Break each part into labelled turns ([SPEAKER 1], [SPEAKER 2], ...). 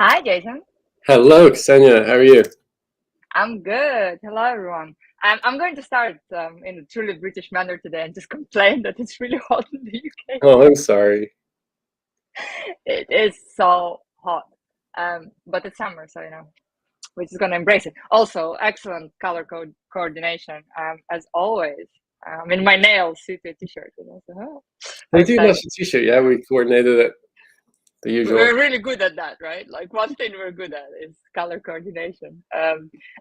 [SPEAKER 1] Hi, Jason.
[SPEAKER 2] Hello, Ksenia. How are you?
[SPEAKER 1] I'm good. Hello, everyone. I'm going to start in a truly British manner today and just complain that it's really hot in the UK.
[SPEAKER 2] Oh, I'm sorry.
[SPEAKER 1] It is so hot. But it's summer, so we're just gonna embrace it. Also, excellent color code coordination, as always. In my nails suited t-shirt. So,
[SPEAKER 2] We
[SPEAKER 1] very
[SPEAKER 2] do match
[SPEAKER 1] excited.
[SPEAKER 2] the t-shirt. Yeah, we coordinated it. The usual.
[SPEAKER 1] We're really good at that, right? Like one thing we're good at is color coordination.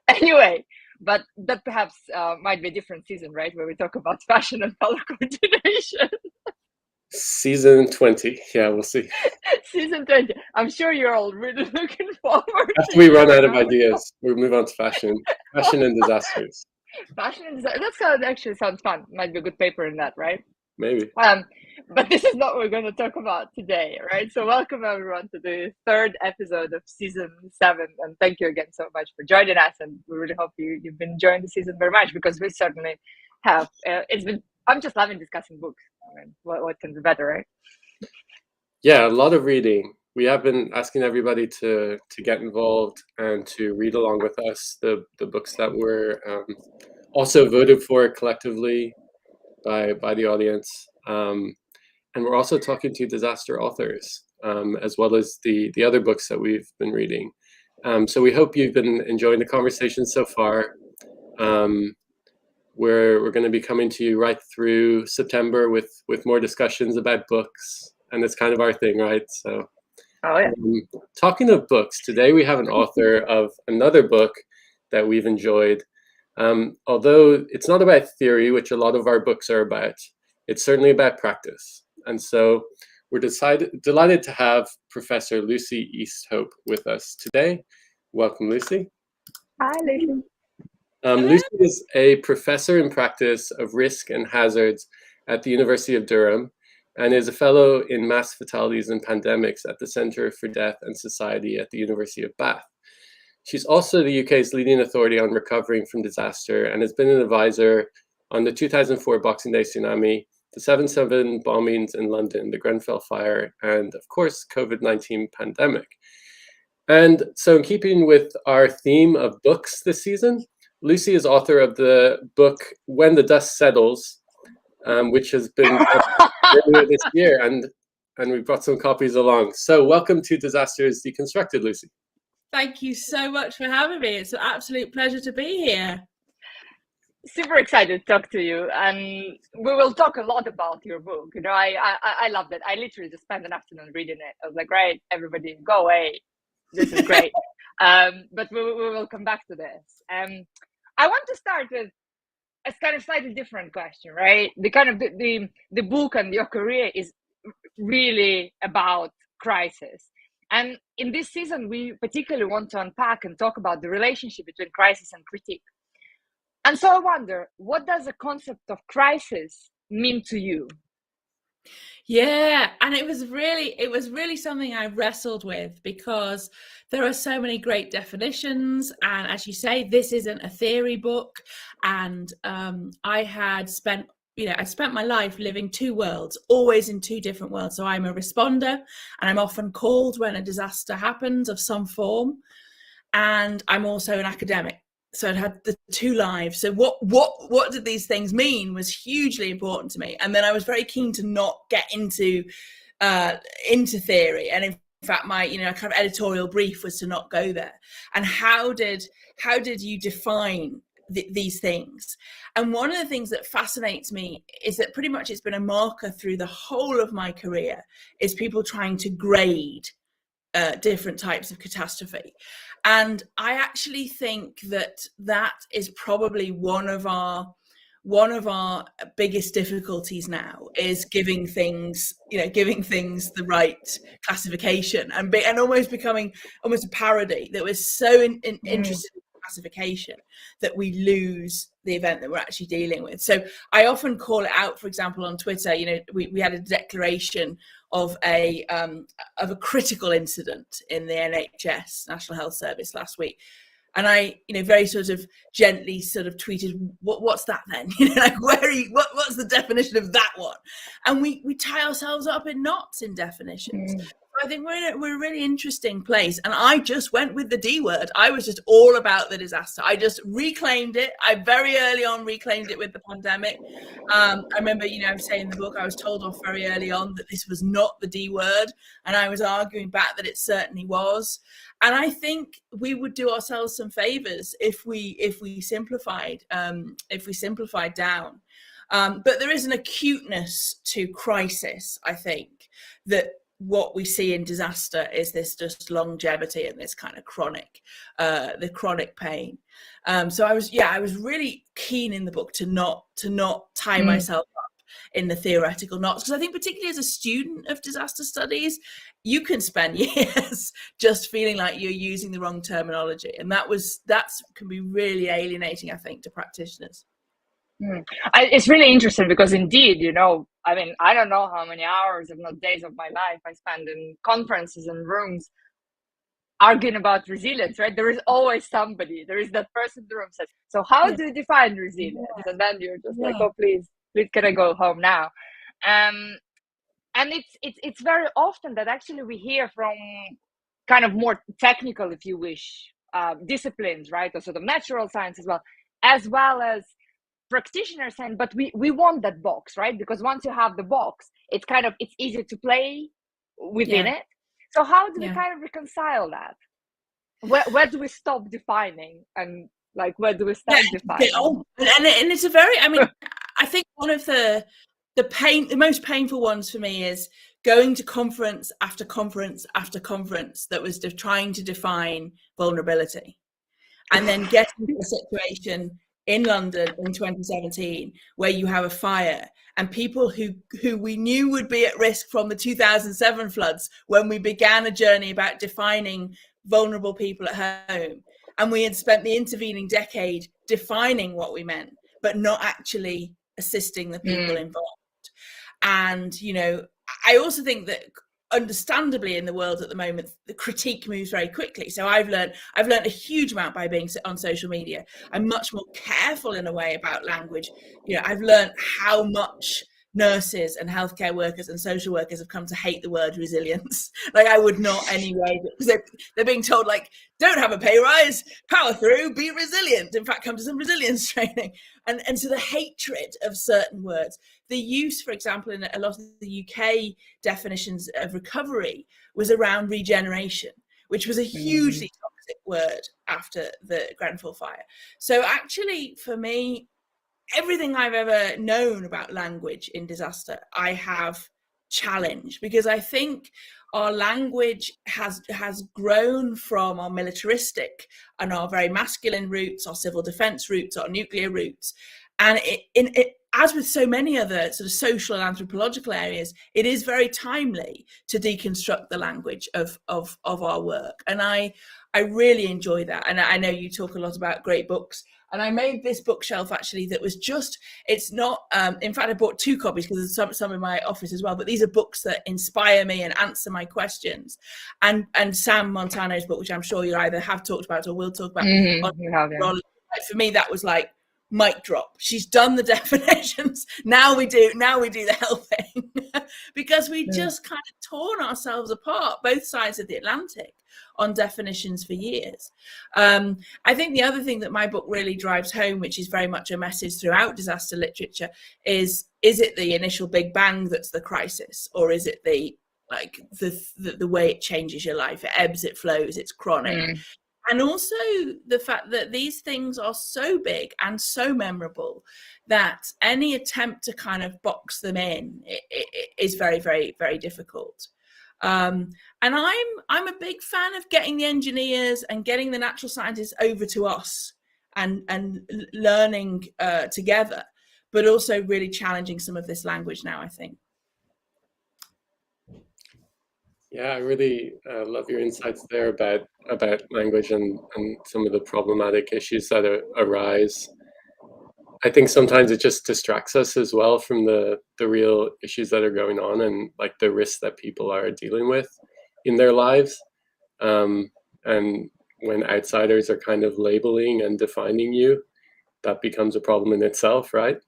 [SPEAKER 1] Anyway, but that perhaps might be a different season, right? Where we talk about fashion and color coordination.
[SPEAKER 2] Season 20. Yeah, we'll see.
[SPEAKER 1] Season 20. I'm sure you're all really looking forward to
[SPEAKER 2] After we run out
[SPEAKER 1] hearing
[SPEAKER 2] of
[SPEAKER 1] how it goes.
[SPEAKER 2] ideas, we'll move on to fashion. Fashion and disasters.
[SPEAKER 1] Fashion and design. That sounds actually sounds fun. Might be a good paper in that, right?
[SPEAKER 2] Maybe.
[SPEAKER 1] Um, but this is not what we're going to talk about today, right? So, welcome everyone to the third episode of season 7, and thank you again so much for joining us. And we really hope you've been enjoying the season very much because we certainly have. It's been. I'm just loving discussing books. I mean, what can be better, right?
[SPEAKER 2] Yeah, a lot of reading. We have been asking everybody to get involved and to read along with us the books that were also voted for collectively by the audience. And we're also talking to disaster authors, as well as the other books that we've been reading. So we hope you've been enjoying the conversation so far. We're going to be coming to you right through September with more discussions about books, and it's kind of our thing, right? So,
[SPEAKER 1] Oh yeah.
[SPEAKER 2] talking of books, today we have an author of another book that we've enjoyed. Although it's not about theory, which a lot of our books are about, it's certainly about practice. And so we're delighted to have Professor Lucy Easthope with us today. Welcome, Lucy.
[SPEAKER 1] Hi, Lucy.
[SPEAKER 2] Lucy is a professor in practice of risk and hazards at the University of Durham and is a fellow in mass fatalities and pandemics at the Centre for Death and Society at the University of Bath. She's also the UK's leading authority on recovering from disaster and has been an advisor on the 2004 Boxing Day tsunami, the 7/7 bombings in London, the Grenfell fire, and of course, COVID-19 pandemic. And so in keeping with our theme of books this season, Lucy is author of the book When the Dust Settles, which has been earlier this year, and we brought some copies along. So welcome to Disasters Deconstructed, Lucy.
[SPEAKER 3] Thank you so much for having me. It's an absolute pleasure to be here.
[SPEAKER 1] Super excited to talk to you, and we will talk a lot about your book. I love that. I literally just spent an afternoon reading it. I was like, right, everybody go away, this is great. But we will come back to this. I want to start with a kind of slightly different question, right? The kind of the book and your career is really about crisis. And in this season, we particularly want to unpack and talk about the relationship between crisis and critique. And so I wonder, what does the concept of crisis mean to you?
[SPEAKER 3] Yeah, and it was really something I wrestled with because there are so many great definitions, and as you say, this isn't a theory book. And I spent my life living two worlds, always in two different worlds. So I'm a responder, and I'm often called when a disaster happens of some form, and I'm also an academic. So it had the two lives. So what did these things mean was hugely important to me. And then I was very keen to not get into theory. And in fact, my kind of editorial brief was to not go there. And how did you define these things? And one of the things that fascinates me is that pretty much it's been a marker through the whole of my career is people trying to grade different types of catastrophe. And I actually think that is probably one of our biggest difficulties now is giving things the right classification and almost becoming almost a parody that was so interested in classification that we lose the event that we're actually dealing with. So I often call it out, for example, on Twitter. We had a declaration of a critical incident in the NHS, National Health Service, last week. And I, very sort of gently sort of tweeted, what's that then? What's the definition of that one? And we tie ourselves up in knots in definitions. I think we're a really interesting place. And I just went with the D word. I was just all about the disaster. I just reclaimed it. I very early on reclaimed it with the pandemic. I remember, I was saying in the book, I was told off very early on that this was not the D word. And I was arguing back that it certainly was. And I think we would do ourselves some favors if we simplified down. But there is an acuteness to crisis, I think, that what we see in disaster is this just longevity and this kind of the chronic pain. So I was really keen in the book to not tie myself up in the theoretical knots, because I think particularly as a student of disaster studies, you can spend years just feeling like you're using the wrong terminology, and that can be really alienating, I think, to practitioners.
[SPEAKER 1] It's really interesting because indeed, I mean, I don't know how many hours, if not days of my life I spend in conferences and rooms arguing about resilience, right? There is always somebody, there is that person in the room says, so how do you define resilience? And then you're just like, oh, please, can I go home now? And it's very often that actually we hear from kind of more technical, if you wish, disciplines, right? Or sort of natural science as well as practitioners saying, but we want that box, right? Because once you have the box, it's easy to play within it. So how do we kind of reconcile that? Where do we stop defining, and like where do we start defining?
[SPEAKER 3] And it's I think one of the most painful ones for me is going to conference after conference after conference that was trying to define vulnerability, and then getting to a situation in London in 2017, where you have a fire and people who we knew would be at risk from the 2007 floods, when we began a journey about defining vulnerable people at home. And we had spent the intervening decade defining what we meant, but not actually assisting the people involved. And, I also think that understandably in the world at the moment, the critique moves very quickly. So I've learned a huge amount by being on social media. I'm much more careful in a way about language. I've learned how much nurses and healthcare workers and social workers have come to hate the word resilience. Like, I would not anyway, because they're being told, like, don't have a pay rise, power through, be resilient. In fact, come to some resilience training. And so the hatred of certain words, the use, for example, in a lot of the UK definitions of recovery was around regeneration, which was a hugely toxic word after the Grenfell fire. So actually, for me, everything I've ever known about language in disaster, I have challenged, because I think our language has grown from our militaristic and our very masculine roots, our civil defense roots, our nuclear roots. And it as with so many other sort of social and anthropological areas, it is very timely to deconstruct the language of our work. And I really enjoy that. And I know you talk a lot about great books. And I made this bookshelf actually that was it's not, in fact, I bought 2 copies because there's some in my office as well, but these are books that inspire me and answer my questions. And Sam Montano's book, which I'm sure you either have talked about or will talk about. For me, that was like, mic drop. She's done the definitions. Now we do the helping. Because we just kind of torn ourselves apart, both sides of the Atlantic, on definitions for years. I think the other thing that my book really drives home, which is very much a message throughout disaster literature, is it the initial big bang that's the crisis, or is it the way it changes your life? It ebbs, it flows, it's chronic. And also the fact that these things are so big and so memorable that any attempt to kind of box them in is very, very, very difficult. And I'm a big fan of getting the engineers and getting the natural scientists over to us and learning together, but also really challenging some of this language now, I think.
[SPEAKER 2] Yeah, I really love your insights there about language and some of the problematic issues that arise. I think sometimes it just distracts us as well from the real issues that are going on, and like the risks that people are dealing with in their lives. And when outsiders are kind of labeling and defining you, that becomes a problem in itself, right?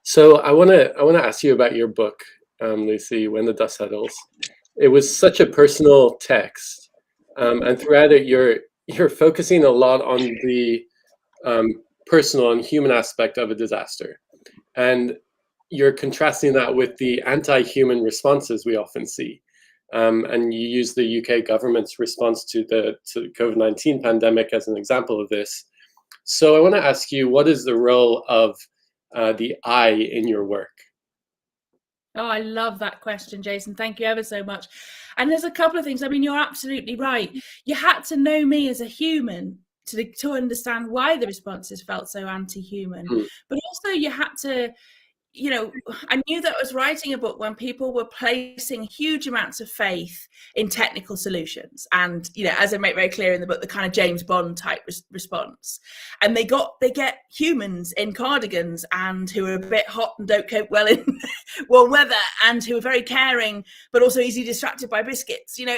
[SPEAKER 2] So I want to ask you about your book. Lucy, When the Dust Settles. It was such a personal text, and throughout it, you're focusing a lot on the personal and human aspect of a disaster, and you're contrasting that with the anti-human responses we often see. And you use the UK government's response to the COVID-19 pandemic as an example of this. So I want to ask you, what is the role of the I in your work?
[SPEAKER 3] Oh, I love that question, Jason. Thank you ever so much. And there's a couple of things. I mean, you're absolutely right. You had to know me as a human to understand why the responses felt so anti-human. But also you had to, you know, I knew that I was writing a book when people were placing huge amounts of faith in technical solutions. And, you know, as I make very clear in the book, the kind of James Bond type response. And they get humans in cardigans and who are a bit hot and don't cope well in warm weather and who are very caring, but also easily distracted by biscuits. You know,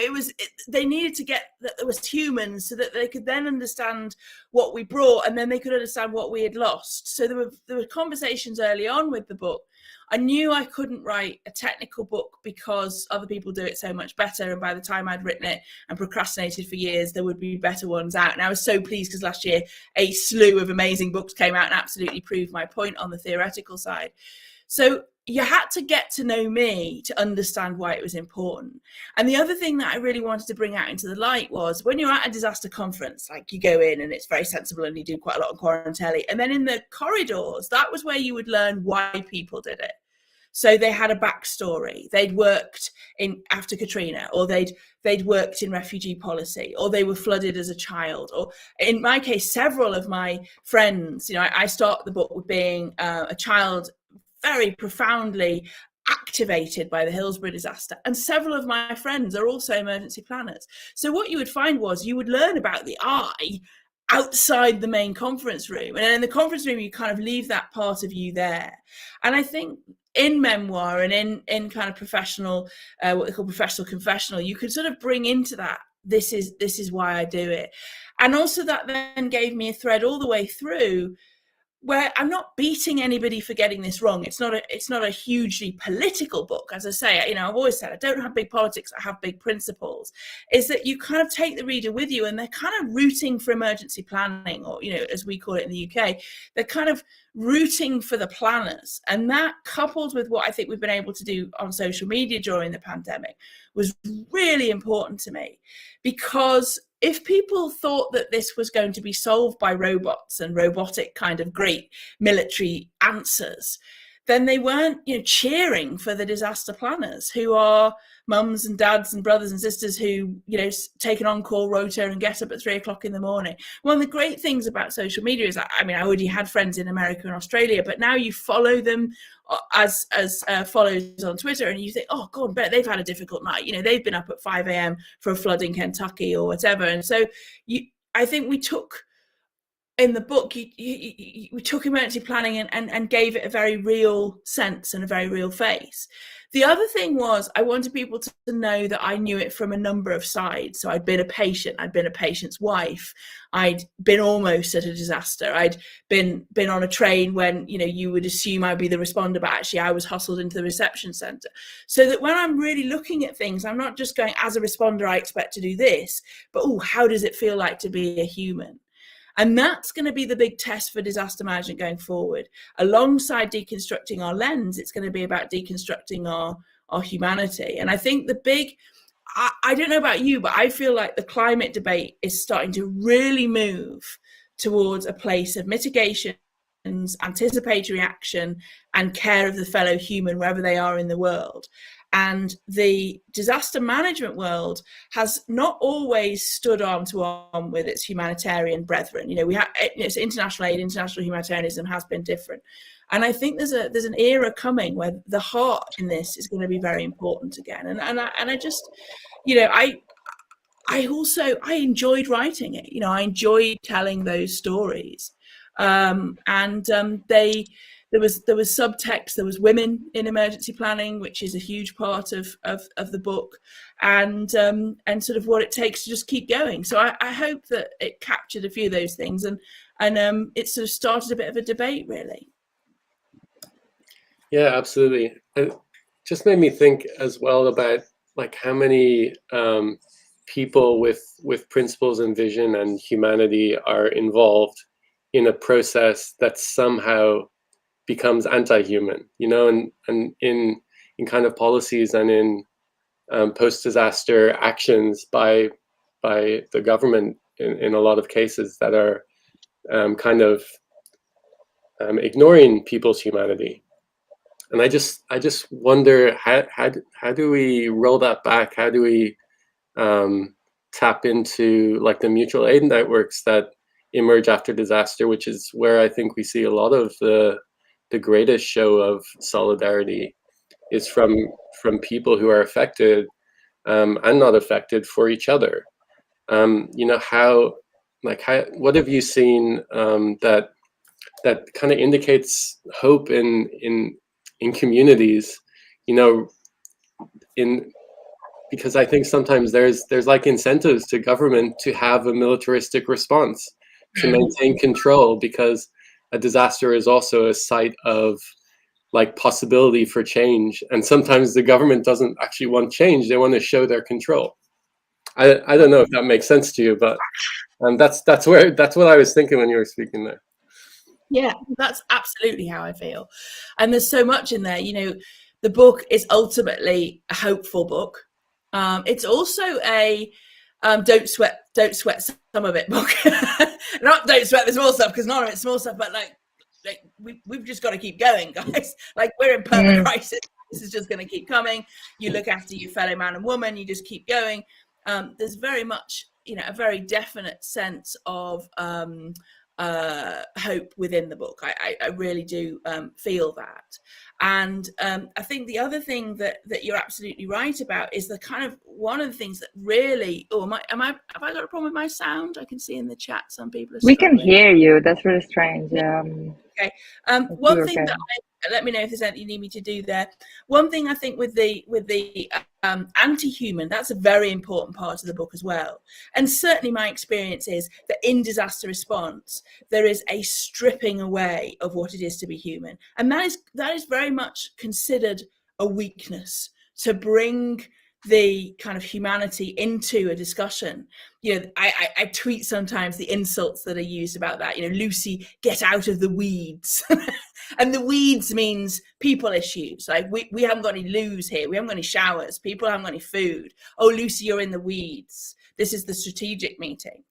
[SPEAKER 3] they needed to get that there was humans so that they could then understand what we brought, and then they could understand what we had lost. So there were conversations early on with the book. I knew I couldn't write a technical book because other people do it so much better, and by the time I'd written it and procrastinated for years, there would be better ones out. And I was so pleased because last year a slew of amazing books came out and absolutely proved my point on the theoretical side. So you had to get to know me to understand why it was important. And the other thing that I really wanted to bring out into the light was when you're at a disaster conference, like you go in and it's very sensible and you do quite a lot of quarantine. And then in the corridors, that was where you would learn why people did it. So they had a backstory. They'd worked in after Katrina, or they'd worked in refugee policy, or they were flooded as a child, or in my case, several of my friends, you know, I start the book with being a child very profoundly activated by the Hillsborough disaster. And several of my friends are also emergency planners. So what you would find was you would learn about the I outside the main conference room. And in the conference room, you kind of leave that part of you there. And I think in memoir and in kind of professional, what they call professional confessional, you could sort of bring into that, this is why I do it. And also that then gave me a thread all the way through where I'm not beating anybody for getting this wrong. It's not a hugely political book. As I say, you know, I've always said I don't have big politics, I have big principles. Is that you kind of take the reader with you, and they're kind of rooting for emergency planning, or, you know, as we call it in the UK, they're kind of rooting for the planners. And that, coupled with what I think we've been able to do on social media during the pandemic, was really important to me. Because if people thought that this was going to be solved by robots and robotic kind of great military answers, then they weren't, you know, cheering for the disaster planners, who are mums and dads and brothers and sisters who, you know, take an on-call rota and get up at 3 o'clock in the morning. One of the great things about social media is, I mean, I already had friends in America and Australia, but now you follow them as follows on Twitter, and you think, oh God, bet they've had a difficult night. You know, they've been up at 5 a.m. for a flood in Kentucky or whatever. And so I think we took, in the book, we took emergency planning and gave it a very real sense and a very real face. The other thing was, I wanted people to know that I knew it from a number of sides. So I'd been a patient, I'd been a patient's wife, I'd been almost at a disaster, I'd been on a train when, you know, you would assume I'd be the responder, but actually I was hustled into the reception centre. So that when I'm really looking at things, I'm not just going, as a responder, I expect to do this, but oh, how does it feel like to be a human? And that's going to be the big test for disaster management going forward. Alongside deconstructing our lens, it's going to be about deconstructing our humanity. And I think the big, I don't know about you, but I feel like the climate debate is starting to really move towards a place of mitigation, anticipatory action, and care of the fellow human wherever they are in the world. And the disaster management world has not always stood arm to arm with its humanitarian brethren. You know, we have, it's international aid, international humanitarianism has been different. And I think there's an era coming where the heart in this is going to be very important again. And I just, you know, I enjoyed writing it. You know, I enjoyed telling those stories. There was subtext, there was women in emergency planning, which is a huge part of the book, and sort of what it takes to just keep going. So I hope that it captured a few of those things, and it sort of started a bit of a debate, really.
[SPEAKER 2] Yeah, absolutely. just made me think as well about like how many people with principles and vision and humanity are involved in a process that somehow becomes anti-human, you know, and in kind of policies and in post-disaster actions by the government in a lot of cases that are kind of ignoring people's humanity. And I just wonder how do we roll that back? How do we tap into like the mutual aid networks that emerge after disaster, which is where I think we see a lot of the greatest show of solidarity is from people who are affected and not affected for each other. You know, what have you seen that kind of indicates hope in communities, you know, because I think sometimes there's like incentives to government to have a militaristic response to maintain control, because a disaster is also a site of like possibility for change, and sometimes the government doesn't actually want change, they want to show their control. I don't know if that makes sense to you, but that's what I was thinking when you were speaking there.
[SPEAKER 3] Yeah, that's absolutely how I feel. And there's so much in there. You know, the book is ultimately a hopeful book. It's also a don't sweat some of it book. Not don't sweat the small stuff, because none of it's small stuff, but like we've just got to keep going, guys. Like, we're in perma crisis. This is just going to keep coming. You look after your fellow man and woman. You just keep going. There's very much, you know, a very definite sense of hope within the book. I really do feel that. And I think the other thing that you're absolutely right about is the kind of one of the things that really, have I got a problem with my sound? I can see in the chat some people are struggling.
[SPEAKER 1] We can hear you. That's really strange.
[SPEAKER 3] Okay. One thing that let me know if there's anything you need me to do there. One thing I think with the anti-human, that's a very important part of the book as well. And certainly my experience is that in disaster response, there is a stripping away of what it is to be human. And that is very much considered a weakness, to bring the kind of humanity into a discussion. You know, I tweet sometimes the insults that are used about that. You know, Lucy, get out of the weeds. And the weeds means people issues. Like, we haven't got any loos here. We haven't got any showers. People haven't got any food. Oh, Lucy, you're in the weeds. This is the strategic meeting.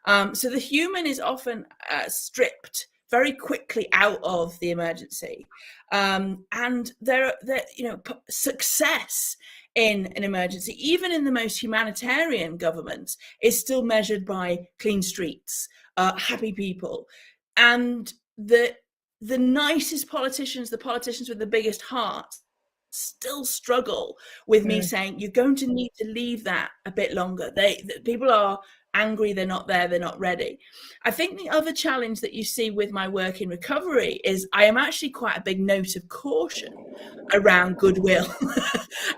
[SPEAKER 3] So the human is often stripped very quickly out of the emergency. And there, you know, success in an emergency, even in the most humanitarian governments, is still measured by clean streets, happy people. And the nicest politicians, the politicians with the biggest hearts, still struggle with me saying, you're going to need to leave that a bit longer. People are angry, they're not there, they're not ready. I think the other challenge that you see with my work in recovery is I am actually quite a big note of caution around goodwill.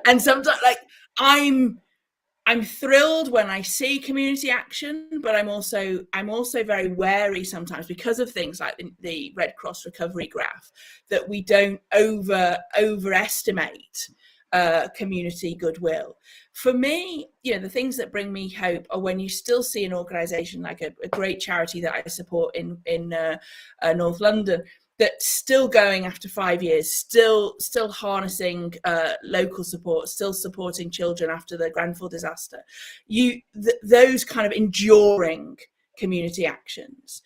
[SPEAKER 3] And sometimes, like, I'm thrilled when I see community action, but I'm also very wary sometimes, because of things like the Red Cross recovery graph, that we don't overestimate community goodwill. For me, you know, the things that bring me hope are when you still see an organisation like a great charity that I support in North London, that's still going after 5 years, still harnessing local support, still supporting children after the Grenfell disaster. Those kind of enduring community actions.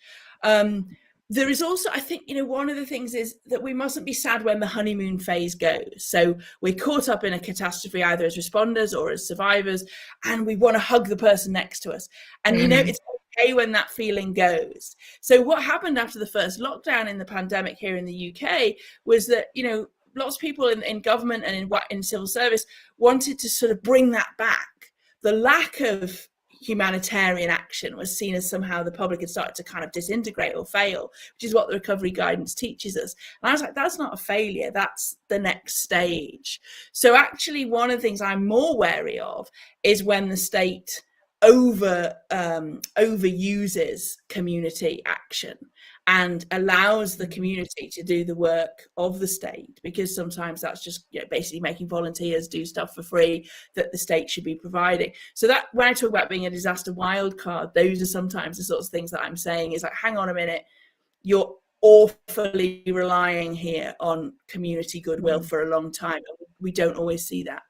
[SPEAKER 3] There is also, I think, you know, one of the things is that we mustn't be sad when the honeymoon phase goes. So we're caught up in a catastrophe, either as responders or as survivors, and we want to hug the person next to us. And, you know, it's okay when that feeling goes. So what happened after the first lockdown in the pandemic here in the UK was that, you know, lots of people in government and in civil service wanted to sort of bring that back. The lack of humanitarian action was seen as somehow the public had started to kind of disintegrate or fail, which is what the recovery guidance teaches us. And I was like, that's not a failure, that's the next stage. So actually, one of the things I'm more wary of is when the state overuses community action and allows the community to do the work of the state, because sometimes that's just, you know, basically making volunteers do stuff for free that the state should be providing. So that when I talk about being a disaster wildcard, those are sometimes the sorts of things that I'm saying is like, hang on a minute, you're awfully relying here on community goodwill for a long time. We don't always see that.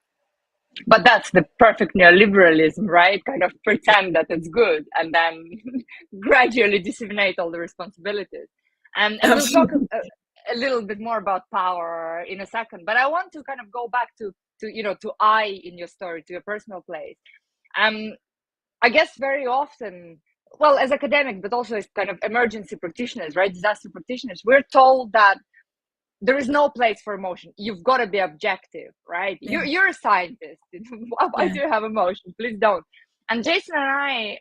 [SPEAKER 1] But that's the perfect neoliberalism, right? Kind of pretend that it's good and then gradually disseminate all the responsibilities. And we'll talk a little bit more about power in a second. But I want to kind of go back to you know, to I in your story, to your personal place. I guess very often, well, as academic, but also as kind of emergency practitioners, right? Disaster practitioners, we're told that there is no place for emotion. You've got to be objective, right? Yeah. You're a scientist. Why do you have emotion? Please don't. And Jason and I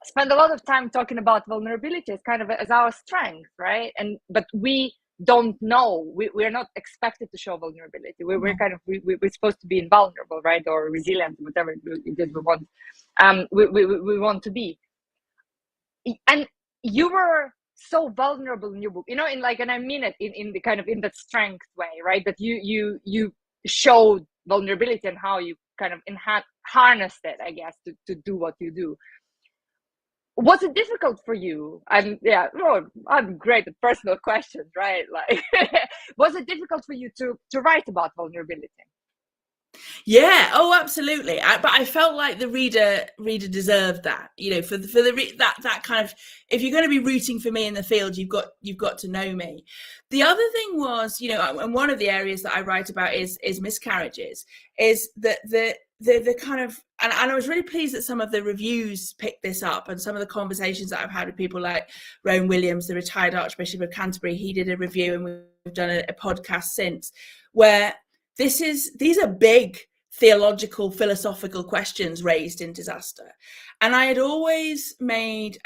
[SPEAKER 1] spend a lot of time talking about vulnerability as kind of as our strength, right? But we don't know. We're not expected to show vulnerability. We're kind of we're supposed to be invulnerable, right, or resilient, whatever it is we want. We want to be. And you were so vulnerable in your book, you know, in like, and I mean it in the kind of in that strength way, right? That you showed vulnerability and how you kind of harnessed it, I guess, to do what you do. Was it difficult for you? And yeah, well, I'm great at personal questions, right? Like, was it difficult for you to write about vulnerability?
[SPEAKER 3] Yeah, oh, absolutely. But I felt like the reader deserved that, you know, for that kind of, if you're going to be rooting for me in the field, you've got to know me. The other thing was, you know, and one of the areas that I write about is miscarriages, is that the kind of, and I was really pleased that some of the reviews picked this up, and some of the conversations that I've had with people like Rowan Williams, the retired Archbishop of Canterbury, he did a review, and we've done a podcast since, where these are big theological, philosophical questions raised in disaster. And I'd always made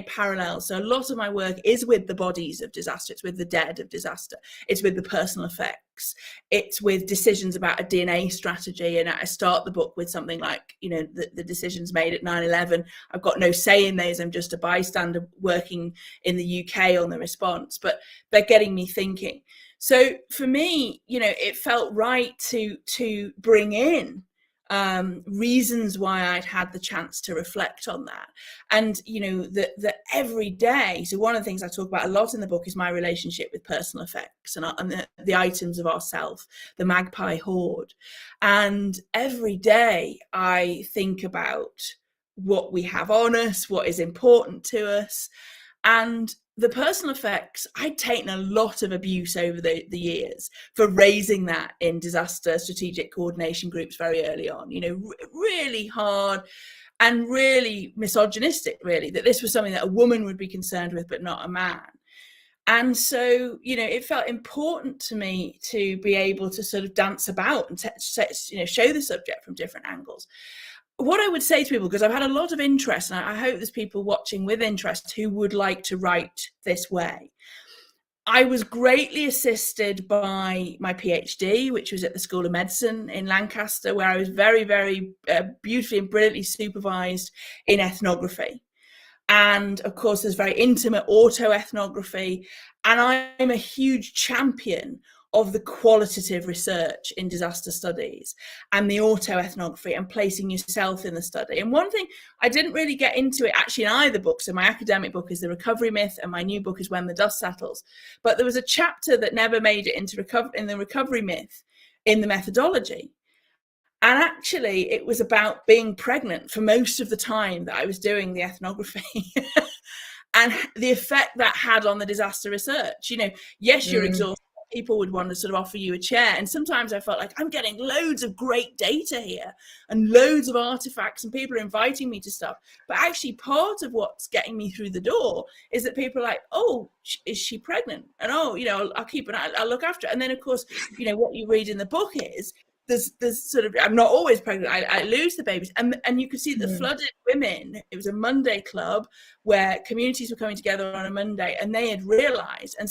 [SPEAKER 3] parallels. So a lot of my work is with the bodies of disaster. It's with the dead of disaster. It's with the personal effects. It's with decisions about a DNA strategy. And I start the book with something like, you know, the decisions made at 9/11. I've got no say in those. I'm just a bystander working in the UK on the response, but they're getting me thinking. So for me, you know, it felt right to bring in reasons why I'd had the chance to reflect on that. And, you know, that every day, so one of the things I talk about a lot in the book is my relationship with personal effects and the items of ourself, the magpie hoard. And every day I think about what we have on us, what is important to us. And the personal effects, I'd taken a lot of abuse over the years for raising that in disaster strategic coordination groups very early on, you know, really hard and really misogynistic, really, that this was something that a woman would be concerned with, but not a man. And so, you know, it felt important to me to be able to sort of dance about and you know, show the subject from different angles. What I would say to people, because I've had a lot of interest, and I hope there's people watching with interest who would like to write this way. I was greatly assisted by my PhD, which was at the School of Medicine in Lancaster, where I was very, very beautifully and brilliantly supervised in ethnography. And of course, there's very intimate autoethnography. And I'm a huge champion of the qualitative research in disaster studies and the autoethnography and placing yourself in the study. And one thing I didn't really get into it actually in either book. So my academic book is The Recovery Myth and my new book is When the Dust Settles. But there was a chapter that never made it into in the Recovery Myth in the methodology. And actually it was about being pregnant for most of the time that I was doing the ethnography. And the effect that had on the disaster research. You know, yes, you're exhausted. People would want to sort of offer you a chair. And sometimes I felt like I'm getting loads of great data here and loads of artifacts and people are inviting me to stuff. But actually part of what's getting me through the door is that people are like, oh, is she pregnant? And oh, you know, I'll keep an eye, I'll look after her. And then of course, you know, what you read in the book is there's sort of, I'm not always pregnant. I lose the babies, and you could see the flooded women. It was a Monday club where communities were coming together on a Monday, and they had realised, and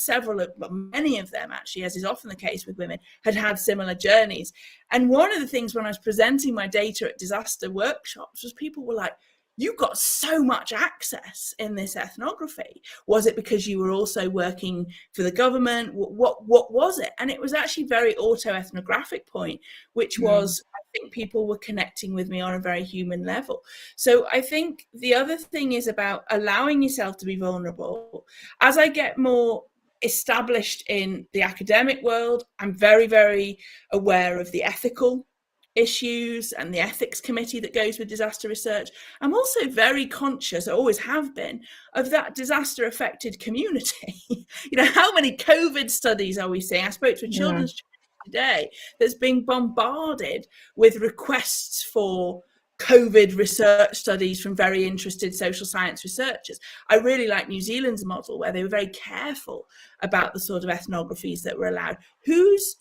[SPEAKER 3] many of them actually, as is often the case with women, had similar journeys. And one of the things when I was presenting my data at disaster workshops was people were like, you got so much access in this ethnography. Was it because you were also working for the government? What was it? And it was actually very autoethnographic point, which was, I think people were connecting with me on a very human level. So I think the other thing is about allowing yourself to be vulnerable. As I get more established in the academic world, I'm very, very aware of the ethical issues and the ethics committee that goes with disaster research. I'm also very conscious, I always have been, of that disaster affected community. You know, how many COVID studies are we seeing? I spoke to a children's today that's being bombarded with requests for COVID research studies from very interested social science researchers. I really like New Zealand's model, where they were very careful about the sort of ethnographies that were allowed. Whose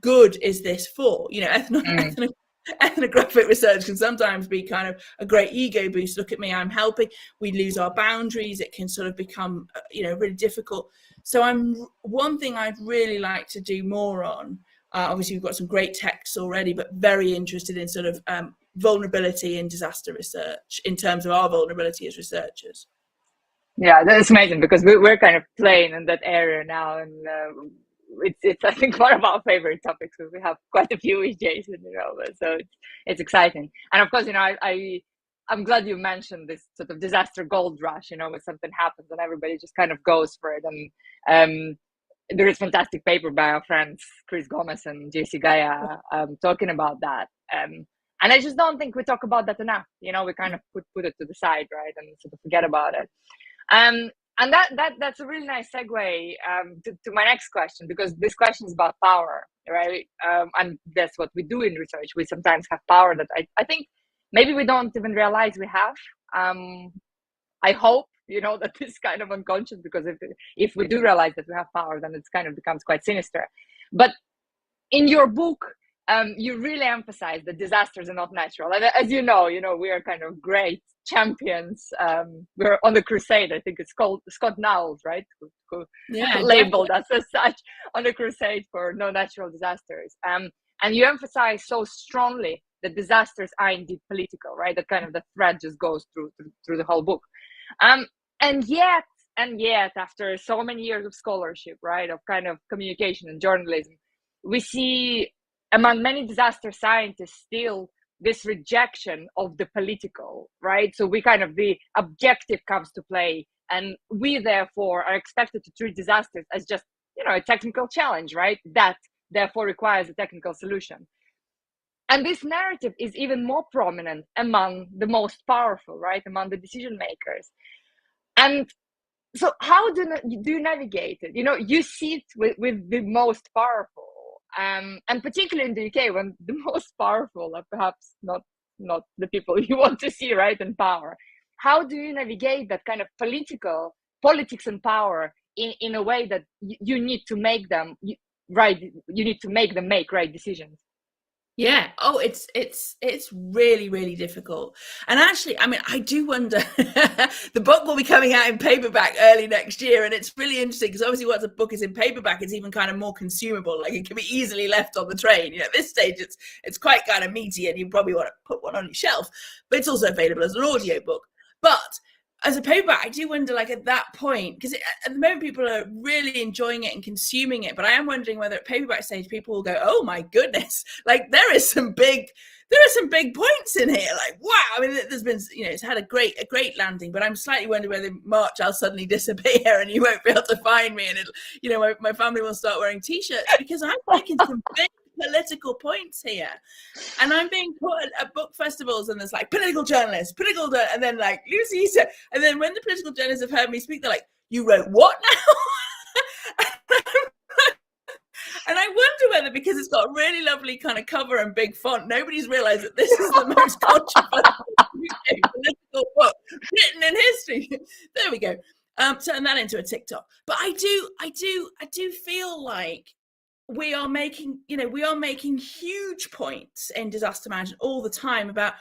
[SPEAKER 3] good is this for? You know, ethnographic research can sometimes be kind of a great ego boost. Look at me, I'm helping. We lose our boundaries. It can sort of become, you know, really difficult. So one thing I'd really like to do more on, obviously we've got some great texts already, but very interested in sort of vulnerability in disaster research in terms of our vulnerability as researchers.
[SPEAKER 1] Yeah, that's amazing, because we're kind of playing in that area now, and it's I think one of our favorite topics, because we have quite a few with Jason, you know, so it's exciting. And of course, you know, I'm glad you mentioned this sort of disaster gold rush, you know, when something happens and everybody just kind of goes for it. And there is fantastic paper by our friends Chris Gomez and JC Gaia talking about that. And I just don't think we talk about that enough. You know, we kind of put it to the side, right, and sort of forget about it. And that's a really nice segue to my next question, because this question is about power, right? And that's what we do in research. We sometimes have power that I think maybe we don't even realize we have. I hope, you know, that it's kind of unconscious, because if we do realize that we have power, then it kind of becomes quite sinister. But in your book, you really emphasize that disasters are not natural. And as you know, we are kind of great champions. We're on the crusade. I think it's called Scott Knowles, right? Who labeled us as such, on the crusade for no natural disasters. And you emphasize so strongly that disasters are indeed political, right? That kind of the thread just goes through the whole book. And yet, after so many years of scholarship, right, of kind of communication and journalism, we see among many disaster scientists still this rejection of the political, right? So the objective comes to play, and we therefore are expected to treat disasters as just, a technical challenge, right? That therefore requires a technical solution. And this narrative is even more prominent among the most powerful, right? Among the decision makers. And so how do you navigate it? You see it with the most powerful. And particularly in the UK, when the most powerful are perhaps not the people you want to see, right, in power. How do you navigate that kind of politics and power in a way that you need to make them right? You need to make them make right decisions.
[SPEAKER 3] Yeah. Oh, it's really, really difficult. And actually, I mean, I do wonder, the book will be coming out in paperback early next year. And it's really interesting because obviously once a book is in paperback, it's even kind of more consumable. Like it can be easily left on the train. At this stage, it's quite kind of meaty and you probably want to put one on your shelf, but it's also available as an audiobook. But as a paperback, I do wonder, like at that point, because at the moment people are really enjoying it and consuming it, but I am wondering whether at paperback stage people will go, oh my goodness, like there are some big points in here. Like, wow. I mean, there's been, it's had a great landing, but I'm slightly wondering whether in March I'll suddenly disappear and you won't be able to find me, and my family will start wearing T-shirts, because I'm making some big political points here, and I'm being put at book festivals, and there's like political journalists, and then like Lucy said, and then when the political journalists have heard me speak, they're like, "You wrote what now?" And I wonder whether, because it's got a really lovely kind of cover and big font, nobody's realised that this is the most controversial political book written in history. There we go. Turn that into a TikTok. But I do feel like we are making huge points in disaster management all the time about,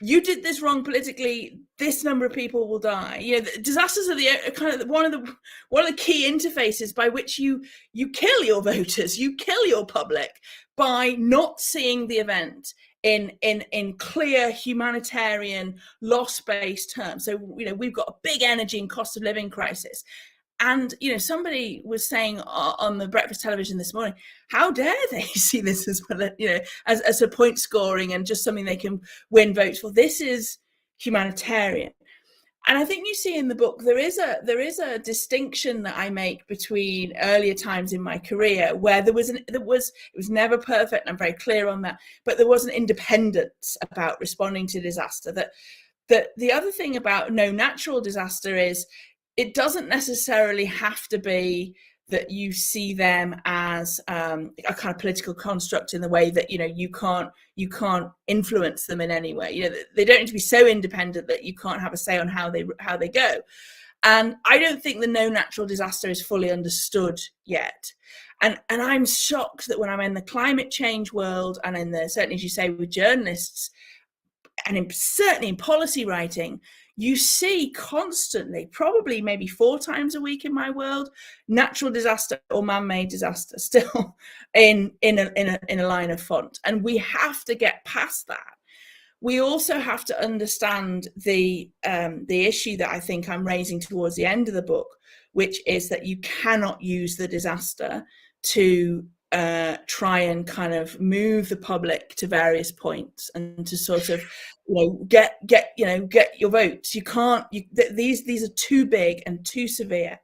[SPEAKER 3] you did this wrong politically, this number of people will die. Disasters are the kind of one of the key interfaces by which you kill your voters, you kill your public, by not seeing the event in clear humanitarian loss-based terms. So we've got a big energy and cost of living crisis. And somebody was saying on the breakfast television this morning, how dare they see this as as a point scoring and just something they can win votes for? This is humanitarian. And I think you see in the book there is a distinction that I make between earlier times in my career where it was never perfect, and I'm very clear on that, but there was an independence about responding to disaster. That the other thing about no natural disaster is, it doesn't necessarily have to be that you see them as a kind of political construct in the way that you can't influence them in any way. They don't need to be so independent that you can't have a say on how they go. And I don't think the no natural disaster is fully understood yet. And I'm shocked that when I'm in the climate change world, and certainly, as you say, with journalists, and certainly in policy writing, you see constantly, probably maybe 4 times a week in my world, natural disaster or man-made disaster still in a line of font. And we have to get past that. We also have to understand the issue that I think I'm raising towards the end of the book, which is that you cannot use the disaster to try and kind of move the public to various points and to sort of get your votes. You can't. These are too big and too severe.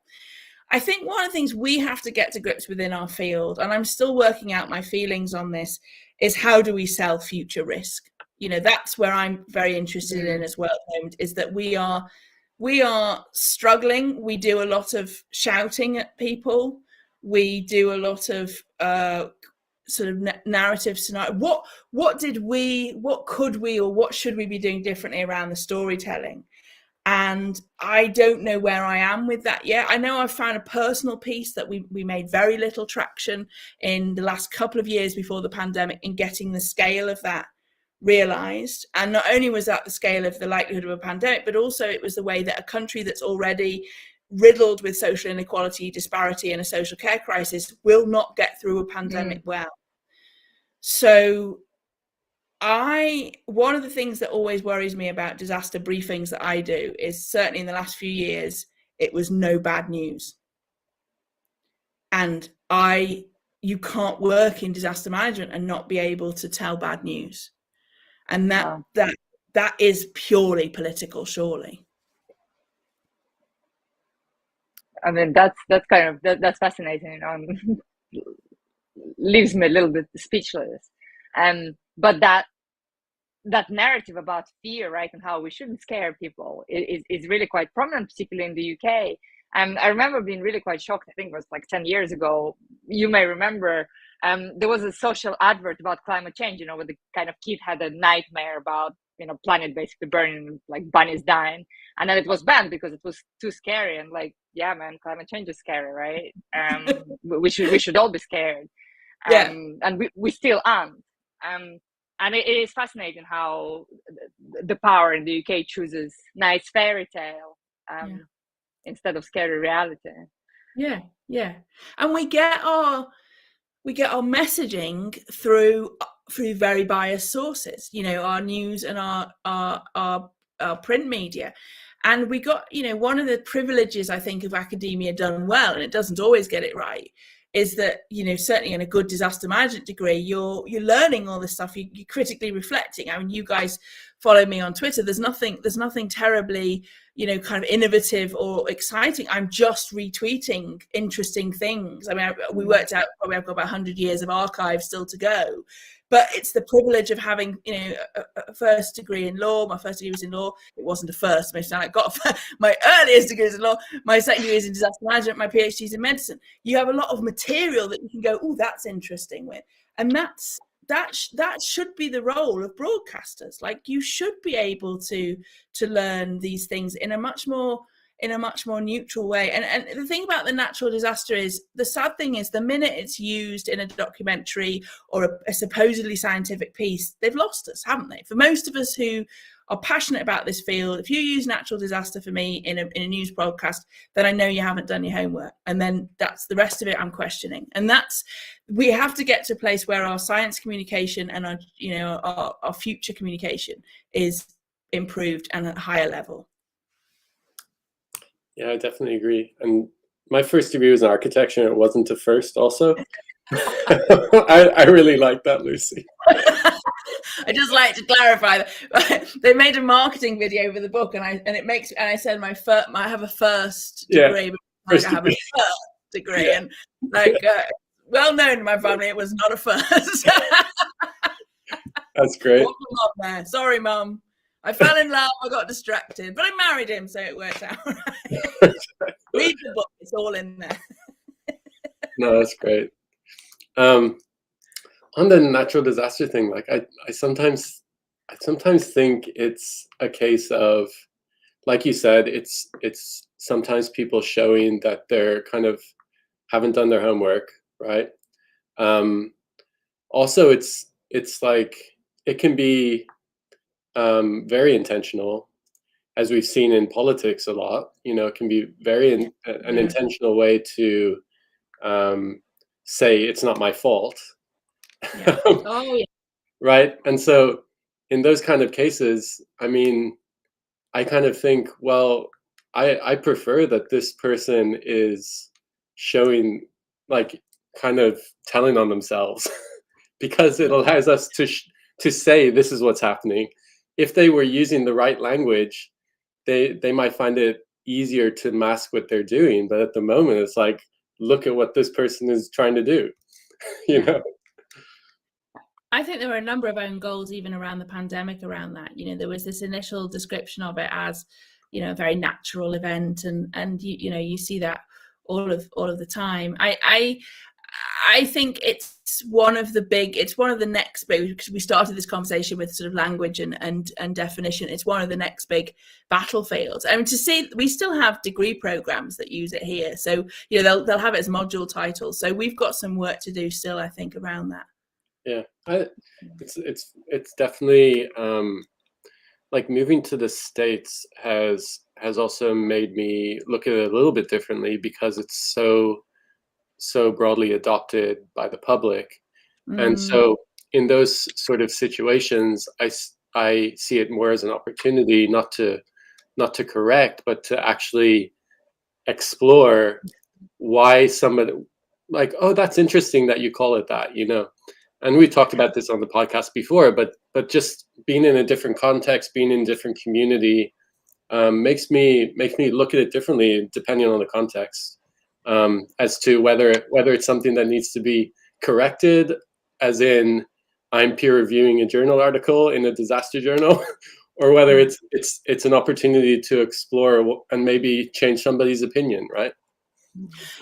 [SPEAKER 3] I think one of the things we have to get to grips with in our field, and I'm still working out my feelings on this, is how do we sell future risk? That's where I'm very interested in as well at the moment, is that we are struggling. We do a lot of shouting at people. We do a lot of sort of narrative scenario. What could we, or what should we be doing differently around the storytelling? And I don't know where I am with that yet. I know I've found a personal piece that we made very little traction in the last couple of years before the pandemic in getting the scale of that realized. And not only was that the scale of the likelihood of a pandemic, but also it was the way that a country that's already riddled with social inequality, disparity, and a social care crisis will not get through a pandemic well. So one of the things that always worries me about disaster briefings that I do is, certainly in the last few years, it was no bad news. And you can't work in disaster management and not be able to tell bad news. And that is purely political, surely.
[SPEAKER 1] I mean, that's fascinating. Leaves me a little bit speechless. But that narrative about fear, right, and how we shouldn't scare people is really quite prominent, particularly in the UK. I remember being really quite shocked. I think it was like 10 years ago. You may remember there was a social advert about climate change, where the kind of kid had a nightmare about planet basically burning, like bunnies dying, and then it was banned because it was too scary. And like, yeah, man, climate change is scary, right? we should all be scared. And we still aren't. And it is fascinating how the power in the UK chooses nice fairy tale instead of scary reality.
[SPEAKER 3] Yeah. And we get our messaging through very biased sources, our news and our print media. And we got, one of the privileges, I think, of academia done well, and it doesn't always get it right, is that, certainly in a good disaster management degree, you're learning all this stuff, you're critically reflecting. I mean, you guys follow me on Twitter. There's nothing terribly, kind of innovative or exciting. I'm just retweeting interesting things. I mean, we worked out probably I've got about 100 years of archive still to go. But it's the privilege of having, a first degree in law. My first degree was in law. It wasn't a first. I got my earliest degree is in law. My second degree is in disaster management. My PhD is in medicine. You have a lot of material that you can go, oh, that's interesting with. And that should be the role of broadcasters. Like, you should be able to learn these things in a much more in a much more neutral way. And the thing about the natural disaster is, the sad thing is, the minute it's used in a documentary or a supposedly scientific piece, they've lost us, haven't they? For most of us who are passionate about this field, if you use natural disaster for me in a news broadcast, then I know you haven't done your homework. And then that's the rest of it I'm questioning. And we have to get to a place where our science communication and our future communication is improved and at a higher level.
[SPEAKER 2] Yeah, I definitely agree. And my first degree was in architecture, and it wasn't a first also. I really like that, Lucy.
[SPEAKER 3] I just like to clarify that they made a marketing video for the book, and I said I have a first degree, but I have a first degree, and well known in my family, it was not a first.
[SPEAKER 2] That's great.
[SPEAKER 3] There. Sorry, Mum. I fell in love, I got distracted, but I married him, so it worked out. Right. Read the book, it's all in there.
[SPEAKER 2] No, that's great. On the natural disaster thing, like I sometimes think it's a case of, like you said, it's sometimes people showing that they're kind of haven't done their homework, right? Also, it's like it can be very intentional, as we've seen in politics a lot. It can be very an intentional way to say it's not my fault.
[SPEAKER 3] Yeah. Oh, yeah.
[SPEAKER 2] Right. And so in those kind of cases, I mean, I kind of think, well, I prefer that this person is showing, like, kind of telling on themselves, because it allows us to say this is what's happening. If they were using the right language, they might find it easier to mask what they're doing. But at the moment, it's like, look at what this person is trying to do,
[SPEAKER 3] I think there were a number of own goals even around the pandemic around that. There was this initial description of it as, a very natural event, and you see that all of the time. I think it's one of the next big, because we started this conversation with sort of language and definition. It's one of the next big battlefields. I mean, to see, we still have degree programs that use it here, so they'll have it as module titles. So we've got some work to do still, I think, around that.
[SPEAKER 2] Yeah, it's definitely like moving to the States has also made me look at it a little bit differently, because it's so broadly adopted by the public. And so in those sort of situations, I see it more as an opportunity, not to correct, but to actually explore why somebody, like, oh, that's interesting that you call it that, And we talked about this on the podcast before, but just being in a different context, being in a different community, makes me look at it differently depending on the context, as to whether it's something that needs to be corrected, as in I'm peer reviewing a journal article in a disaster journal, or whether it's an opportunity to explore and maybe change somebody's opinion, right?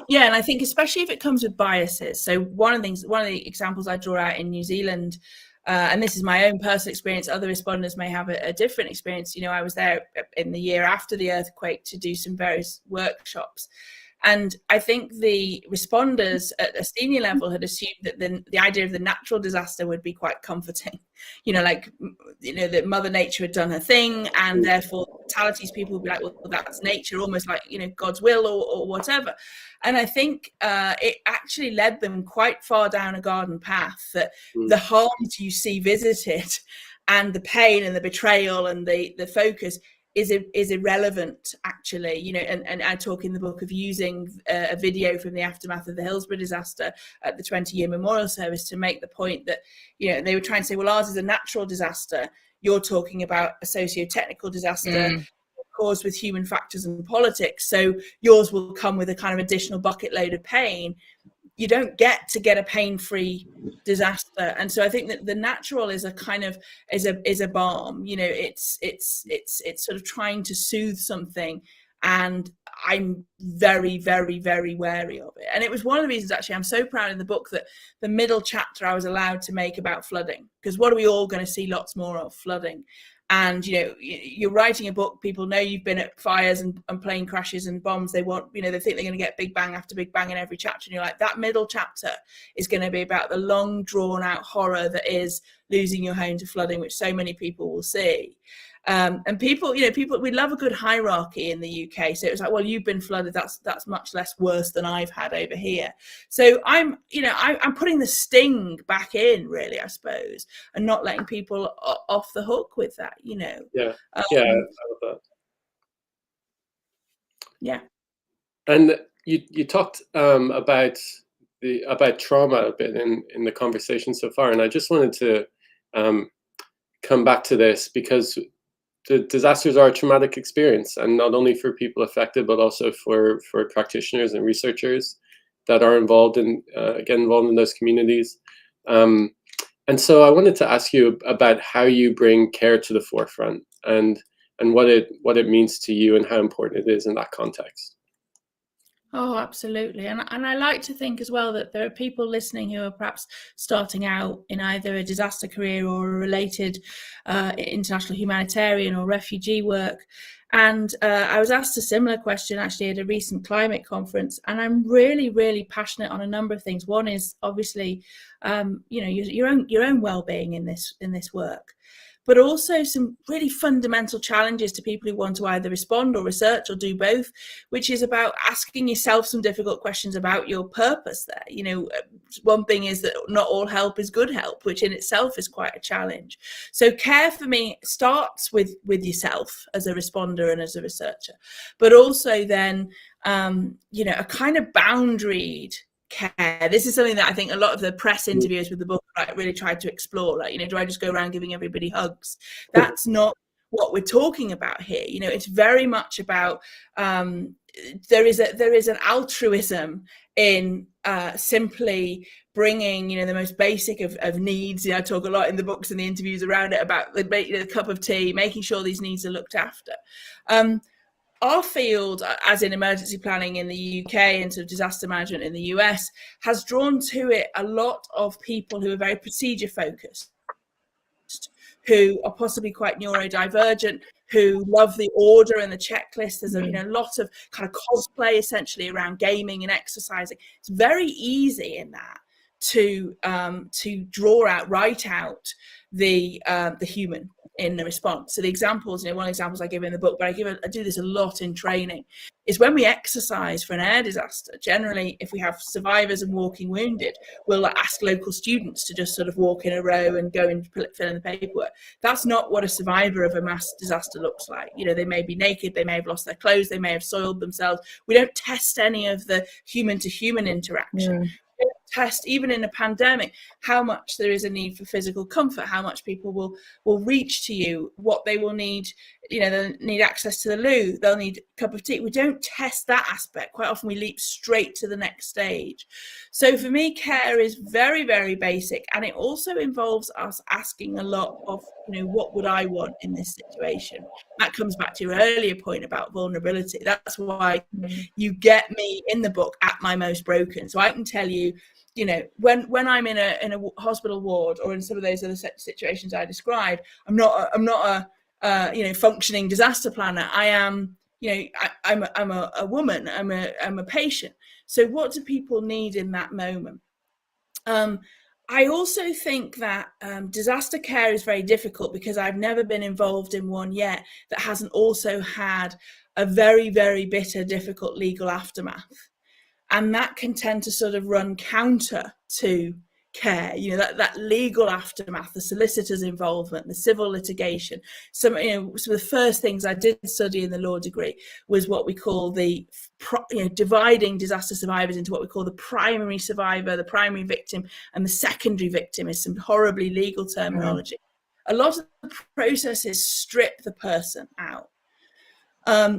[SPEAKER 3] Yeah, and I think especially if it comes with biases. So one of the examples I draw out in New Zealand, and this is my own personal experience, other respondents may have a different experience. I was there in the year after the earthquake to do some various workshops. And I think the responders at a senior level had assumed that the idea of the natural disaster would be quite comforting. That Mother Nature had done her thing, and therefore fatalities, people would be like, well, that's nature, almost like, God's will or whatever. And I think it actually led them quite far down a garden path, that the harms you see visited and the pain and the betrayal and the focus is irrelevant, actually. And I talk in the book of using a video from the aftermath of the Hillsborough disaster at the 20-year memorial service to make the point that, they were trying to say, well, ours is a natural disaster. You're talking about a socio-technical disaster caused with human factors and politics. So yours will come with a kind of additional bucket load of pain. You don't get a pain-free disaster. And so I think that the natural is a kind of is a balm. It's sort of trying to soothe something, and I'm very, very, very wary of it. And it was one of the reasons, actually, I'm so proud in the book that the middle chapter I was allowed to make about flooding, because what are we all going to see lots more of? Flooding. and you're writing a book, people know you've been at fires and plane crashes and bombs. They want, they think they're going to get big bang after big bang in every chapter, and you're like, that middle chapter is going to be about the long drawn out horror that is losing your home to flooding, which so many people will see. And people, we love a good hierarchy in the UK. So it's like, well, you've been flooded. That's much less worse than I've had over here. So I'm putting the sting back in, really, I suppose, and not letting people off the hook with that.
[SPEAKER 2] Yeah, I love that.
[SPEAKER 3] Yeah.
[SPEAKER 2] And you talked about trauma a bit in the conversation so far, and I just wanted to come back to this, because the disasters are a traumatic experience, and not only for people affected, but also for practitioners and researchers that are involved in those communities. And so I wanted to ask you about how you bring care to the forefront, and what it means to you, and how important it is in that context.
[SPEAKER 3] Oh, absolutely. And I like to think as well that there are people listening who are perhaps starting out in either a disaster career or a related international humanitarian or refugee work. And I was asked a similar question actually at a recent climate conference, and I'm really, really passionate on a number of things. One is obviously, your own well-being in this work, but also some really fundamental challenges to people who want to either respond or research or do both, which is about asking yourself some difficult questions about your purpose there. One thing is that not all help is good help, which in itself is quite a challenge. So care for me starts with yourself as a responder and as a researcher, but also then, a kind of boundaried care. This is something that I think a lot of the press interviews with the book really tried to explore. Do I just go around giving everybody hugs? That's not what we're talking about here. It's very much about there is an altruism in simply bringing the most basic of needs. I talk a lot in the books and the interviews around it about the cup of tea, making sure these needs are looked after. Our field, as in emergency planning in the UK and sort of disaster management in the US, has drawn to it a lot of people who are very procedure focused, who are possibly quite neurodivergent, who love the order and the checklist. There's a lot of kind of cosplay essentially around gaming and exercising. It's very easy in that to write out the human in the response. So the examples, one of the examples I give in the book, but I do this a lot in training, is when we exercise for an air disaster. Generally, if we have survivors and walking wounded, we'll ask local students to just sort of walk in a row and go and fill in the paperwork. That's not what a survivor of a mass disaster looks like. They may be naked, they may have lost their clothes, they may have soiled themselves. We don't test any of the human to human interaction. Yeah. Test, even in a pandemic, how much there is a need for physical comfort, how much people will reach to you, what they will need. They'll need access to the loo, they'll need a cup of tea. We don't test that aspect. Quite often we leap straight to the next stage. So for me, care is very, very basic, and it also involves us asking a lot of, what would I want in this situation? That comes back to your earlier point about vulnerability. That's why you get me in the book at my most broken. So I can tell you, when I'm in a hospital ward or in some of those other situations I described, I'm not a functioning disaster planner. I am, I'm a woman. I'm a patient. So what do people need in that moment? I also think that disaster care is very difficult because I've never been involved in one yet that hasn't also had a very, very bitter, difficult legal aftermath. And that can tend to sort of run counter to care, that legal aftermath, the solicitor's involvement, the civil litigation. Some of the first things I did study in the law degree was what we call the, dividing disaster survivors into what we call the primary survivor, the primary victim, and the secondary victim is some horribly legal terminology. A lot of the processes strip the person out.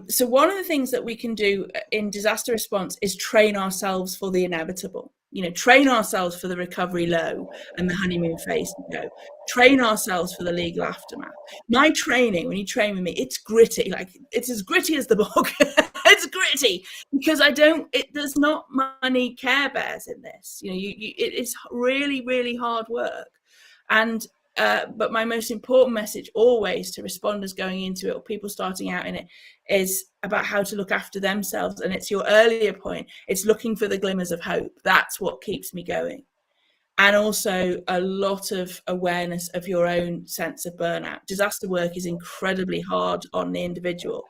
[SPEAKER 3] So one of the things that we can do in disaster response is train ourselves for the inevitable. Train ourselves for the recovery low and the honeymoon phase to go. Train ourselves for the legal aftermath. My training, when you train with me, it's gritty. Like, it's as gritty as the book. It's gritty because there's not many care bears in this. It is really, really hard work. And but my most important message always to responders going into it, or people starting out in it, is about how to look after themselves. And it's your earlier point, it's looking for the glimmers of hope. That's what keeps me going. And also a lot of awareness of your own sense of burnout. Disaster work is incredibly hard on the individual.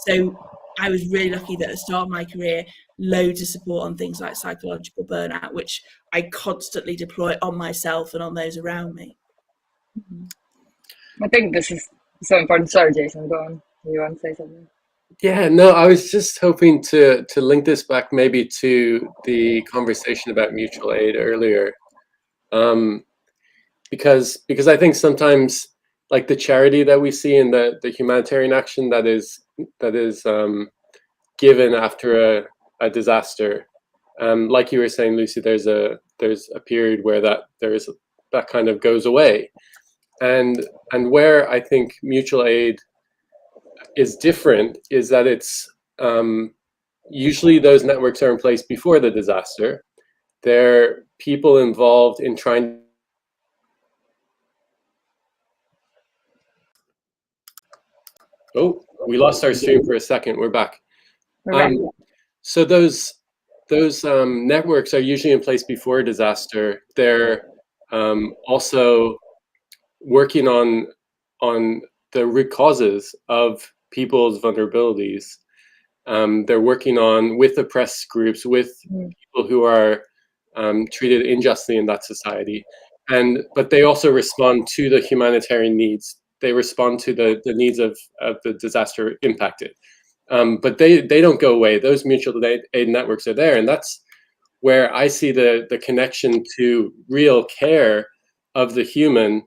[SPEAKER 3] So I was really lucky that at the start of my career, loads of support on things like psychological burnout, which I constantly deploy on myself and on those around me.
[SPEAKER 1] I think this is so important. Sorry, Jason, go on. You want to say something?
[SPEAKER 2] Yeah, no, I was just hoping to link this back maybe to the conversation about mutual aid earlier. Because I think sometimes, like, the charity that we see in the humanitarian action that is given after a disaster, like you were saying, Lucy, there's a period where that kind of goes away, and where I think mutual aid is different is that it's usually those networks are in place before the disaster. There are people involved in trying. Oh, we lost our stream for a second. We're back. So those networks are usually in place before a disaster. They're also working on the root causes of people's vulnerabilities. They're working on with oppressed groups, with people who are treated unjustly in that society, but they also respond to the humanitarian needs. They respond to the needs of the disaster impacted, but they don't go away. Those mutual aid networks are there, and that's where I see the connection to real care of the human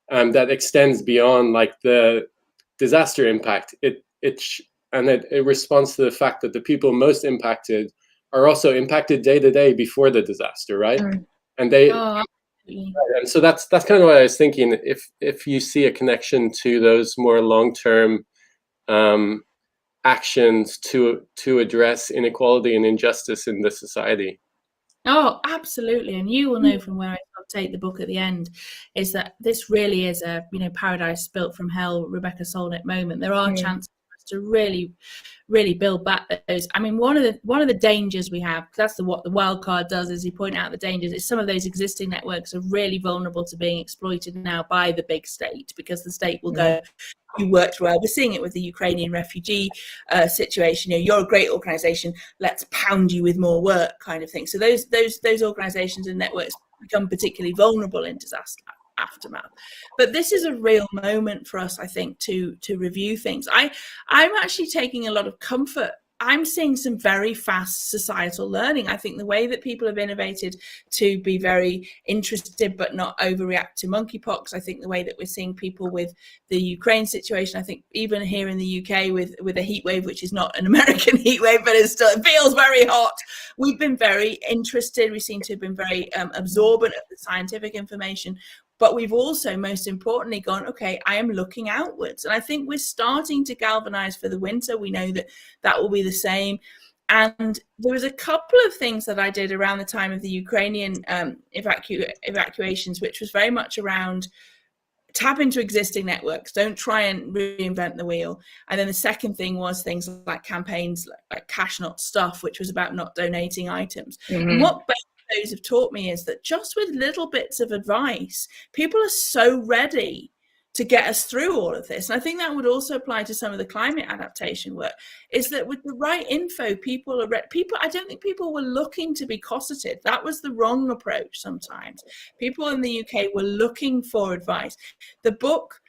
[SPEAKER 2] that extends beyond like the disaster impact. It responds to the fact that the people most impacted are also impacted day to day before the disaster, right? And they. And so that's kind of what I was thinking. If you see a connection to those more long-term actions to address inequality and injustice in the society.
[SPEAKER 3] Oh, absolutely. And you will know from where I take the book at the end is that this really is a, paradise built from hell, Rebecca Solnit moment. There are chances to really, really build back those. I mean, one of the dangers we have, that's what the wild card does, is you point out the dangers, is some of those existing networks are really vulnerable to being exploited now by the big state, because the state will go, you worked well. We're seeing it with the Ukrainian refugee situation. You're a great organization, let's pound you with more work, kind of thing. So those organizations and networks become particularly vulnerable in disaster aftermath. But this is a real moment for us, I think, to review things. I'm actually taking a lot of comfort. I'm seeing some very fast societal learning. I think the way that people have innovated to be very interested but not overreact to monkeypox. I think the way that we're seeing people with the Ukraine situation. I think even here in the UK with a heat wave, which is not an American heat wave, but it feels very hot. We've been very interested. We seem to have been very absorbent of the scientific information. But we've also, most importantly, gone, okay, I am looking outwards. And I think we're starting to galvanize for the winter. We know that will be the same. And there was a couple of things that I did around the time of the Ukrainian evacuations, which was very much around tap into existing networks, don't try and reinvent the wheel. And then the second thing was things like campaigns like Cash Not Stuff, which was about not donating items. And what those have taught me is that just with little bits of advice, people are so ready to get us through all of this. And I think that would also apply to some of the climate adaptation work, is that with the right info, people I don't think people were looking to be cosseted. That was the wrong approach sometimes. People in the UK were looking for advice. The book,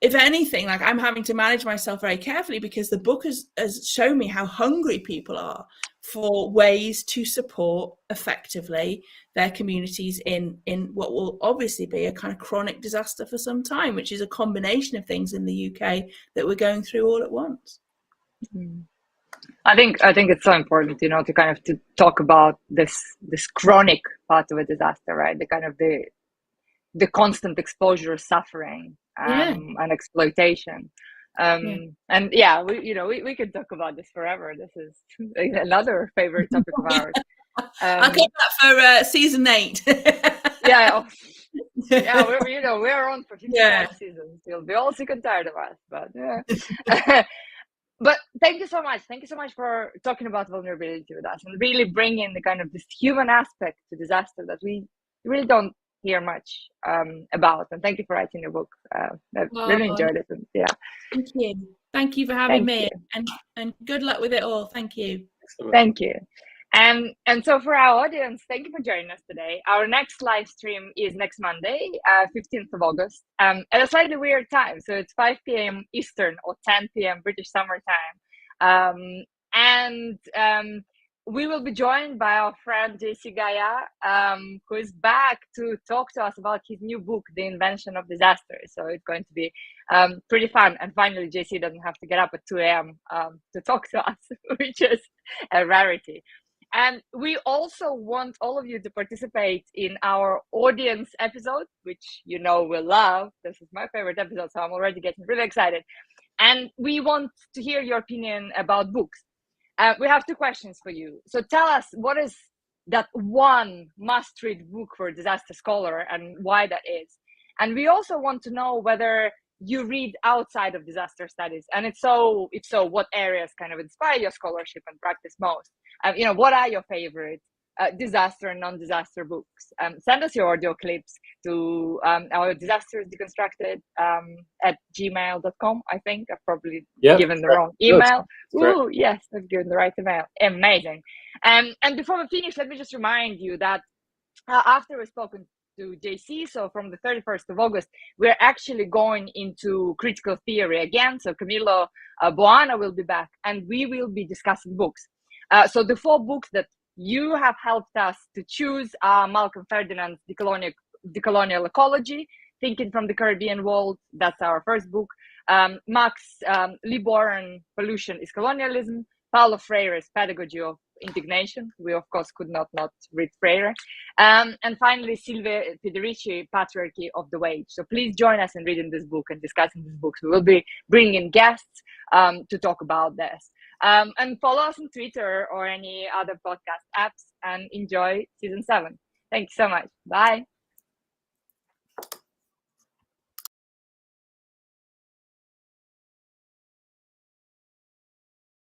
[SPEAKER 3] if anything, like, I'm having to manage myself very carefully, because the book has shown me how hungry people are for ways to support effectively their communities in what will obviously be a kind of chronic disaster for some time, which is a combination of things in the UK that we're going through all at once.
[SPEAKER 1] I think it's so important, to kind of to talk about this chronic part of a disaster, right? The kind of the constant exposure, suffering, and exploitation. And we could talk about this forever. This is another favorite topic of ours.
[SPEAKER 3] I'll keep that for season 8.
[SPEAKER 1] Yeah, Yeah, we're on for 50
[SPEAKER 3] Yeah.
[SPEAKER 1] more seasons. You'll be all sick and tired of us, but yeah. But thank you so much. Thank you so much for talking about vulnerability with us and really bringing the kind of this human aspect to disaster that we really don't hear much about. And thank you for writing your book. I really enjoyed it. And, yeah.
[SPEAKER 3] Thank you. Thank you for having me. And good luck with it all. Thank you.
[SPEAKER 1] Thank you. And so for our audience, thank you for joining us today. Our next live stream is next Monday, 15th of August, at a slightly weird time. So it's 5 p.m. Eastern or 10 p.m. British Summer Time. We will be joined by our friend JC Gaia, who is back to talk to us about his new book, The Invention of Disaster. So it's going to be pretty fun. And finally, JC doesn't have to get up at 2 a.m. To talk to us, which is a rarity. And we also want all of you to participate in our audience episode, which you know we'll love. This is my favorite episode, so I'm already getting really excited. And we want to hear your opinion about books. We have 2 questions for you. So tell us, what is that one must-read book for a disaster scholar and why that is? And we also want to know whether you read outside of disaster studies, and if so, what areas kind of inspire your scholarship and practice most? What are your favorite disaster and non-disaster books? Send us your audio clips to our disasters deconstructed at gmail.com. I think I've probably given the wrong email. Ooh, yes, I've given the right email. Amazing. And before we finish, let me just remind you that after we've spoken to JC, so from the 31st of August, we're actually going into critical theory again. So Camillo Boana will be back, and we will be discussing books. So the 4 books that you have helped us to choose are Malcolm Ferdinand's Decolonial Ecology, Thinking from the Caribbean World. That's our first book. Max Liboren, Pollution is Colonialism. Paulo Freire's Pedagogy of Indignation. We, of course, could not read Freire. And finally, Silvia Federici, Patriarchy of the Wage. So please join us in reading this book and discussing these books. We will be bringing in guests to talk about this. And follow us on Twitter or any other podcast apps, and enjoy season 7. Thank you so much. Bye.